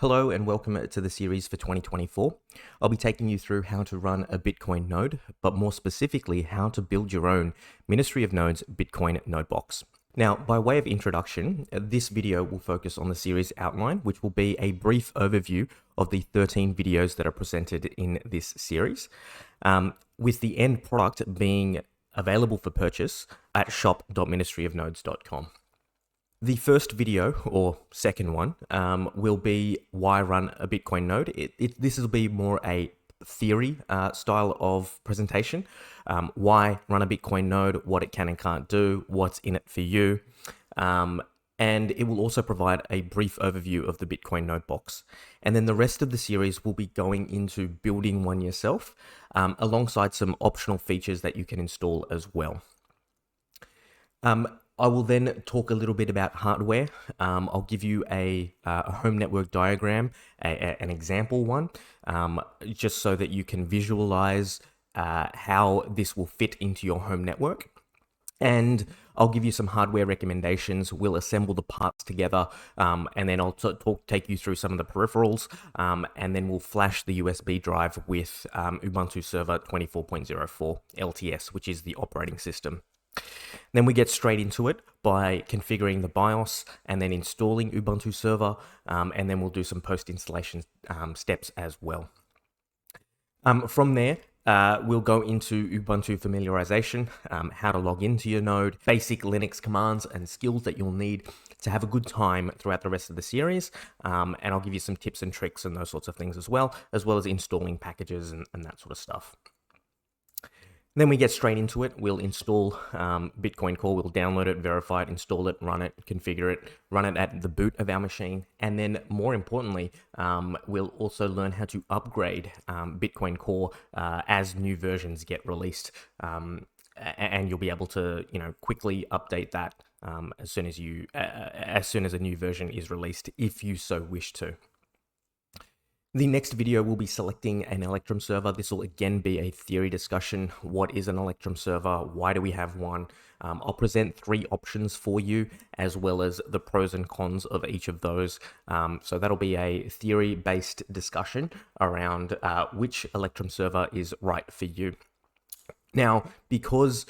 Hello and welcome to the series for 2024. I'll be taking you through how to run a Bitcoin node, but more specifically, how to build your own Ministry of Nodes Bitcoin Nodebox. Now, by way of introduction, this video will focus on the series outline, which will be a brief overview of the 13 videos that are presented in this series, with the end product being available for purchase at shop.ministryofnodes.com. The first video, or second one, will be why run a Bitcoin node. This will be more a theory style of presentation. Why run a Bitcoin node, what it can and can't do, what's in it for you. And it will also provide a brief overview of the Bitcoin node box. And then the rest of the series will be going into building one yourself, alongside some optional features that you can install as well. I will then talk a little bit about hardware. I'll give you a home network diagram, an example one, just so that you can visualize how this will fit into your home network. And I'll give you some hardware recommendations. We'll assemble the parts together, and then I'll take you through some of the peripherals, and then we'll flash the USB drive with Ubuntu Server 24.04 LTS, which is the operating system. Then we get straight into it by configuring the BIOS and then installing Ubuntu Server, and then we'll do some post-installation steps as well. From there, we'll go into Ubuntu familiarization, how to log into your node, basic Linux commands and skills that you'll need to have a good time throughout the rest of the series, and I'll give you some tips and tricks and those sorts of things as well as installing packages and that sort of stuff. Then we get straight into it. We'll install Bitcoin Core, we'll download it, verify it, install it, run it, configure it, run it at the boot of our machine. And then more importantly, we'll also learn how to upgrade Bitcoin Core as new versions get released. And you'll be able to, quickly update that as soon as a new version is released, if you so wish to. The next video will be selecting an Electrum server. This will again be a theory discussion. What is an Electrum server? Why do we have one? I'll present 3 options for you, as well as the pros and cons of each of those. So that'll be a theory-based discussion around which Electrum server is right for you. Now, because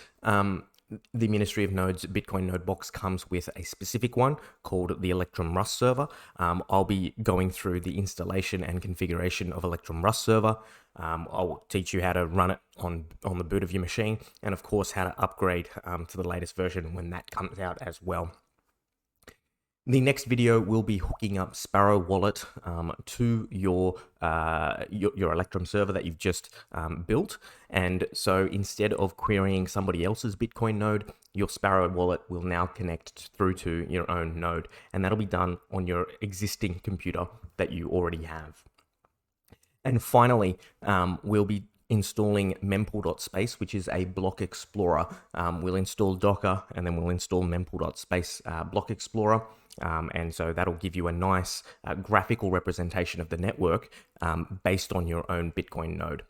the Ministry of Nodes Bitcoin node box comes with a specific one called the Electrum Rust server. I'll be going through the installation and configuration of Electrum Rust server. I'll teach you how to run it on the boot of your machine, and of course how to upgrade to the latest version when that comes out as well. The next video will be hooking up Sparrow wallet to your Electrum server that you've just built. And so instead of querying somebody else's Bitcoin node, your Sparrow wallet will now connect through to your own node. And that'll be done on your existing computer that you already have. And finally, we'll be installing mempool.space, which is a block explorer. We'll install Docker, and then we'll install mempool.space block explorer. And so that'll give you a nice graphical representation of the network based on your own Bitcoin node.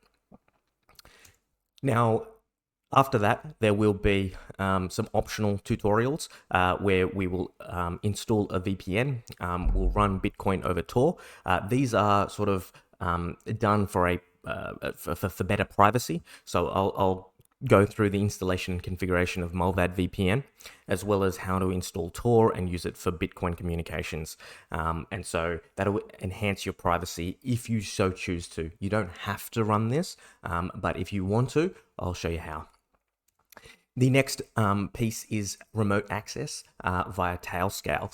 Now, after that, there will be some optional tutorials where we will install a VPN. We'll run Bitcoin over Tor. These are sort of done for for better privacy. So I'll go through the installation and configuration of Mullvad VPN, as well as how to install Tor and use it for Bitcoin communications. And so that'll enhance your privacy if you so choose to. You don't have to run this, but if you want to, I'll show you how. The next piece is remote access via Tailscale.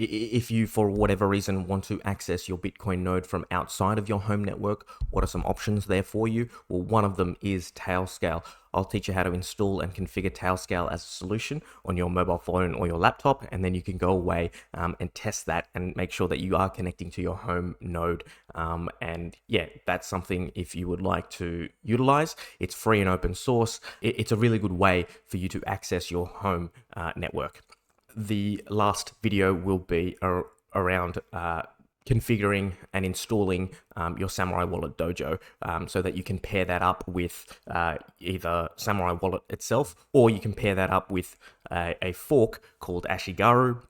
If you, for whatever reason, want to access your Bitcoin node from outside of your home network, what are some options there for you? Well, one of them is Tailscale. I'll teach you how to install and configure Tailscale as a solution on your mobile phone or your laptop, and then you can go away and test that and make sure that you are connecting to your home node. And yeah, that's something if you would like to utilize. It's free and open source. It's a really good way for you to access your home network. The last video will be around configuring and installing your Samourai wallet dojo, so that you can pair that up with either Samourai wallet itself, or you can pair that up with a fork called Ashigaru,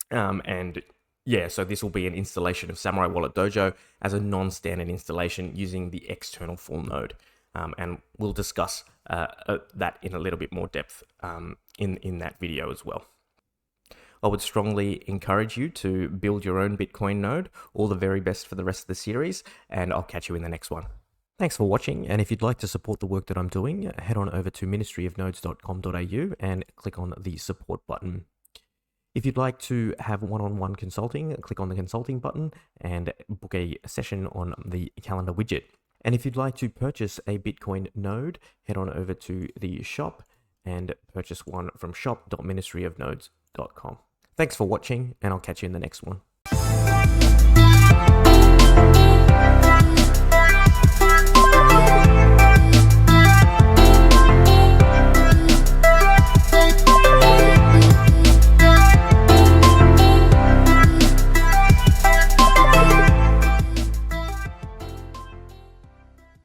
and Yeah, so this will be an installation of Samourai Wallet Dojo as a non-standard installation using the external full node. And we'll discuss that in a little bit more depth in that video as well. I would strongly encourage you to build your own Bitcoin node. All the very best for the rest of the series, and I'll catch you in the next one. Thanks for watching, and if you'd like to support the work that I'm doing, head on over to ministryofnodes.com.au and click on the support button. If you'd like to have one-on-one consulting, click on the consulting button and book a session on the calendar widget. And if you'd like to purchase a Bitcoin node, head on over to the shop and purchase one from shop.ministryofnodes.com. Thanks for watching, and I'll catch you in the next one.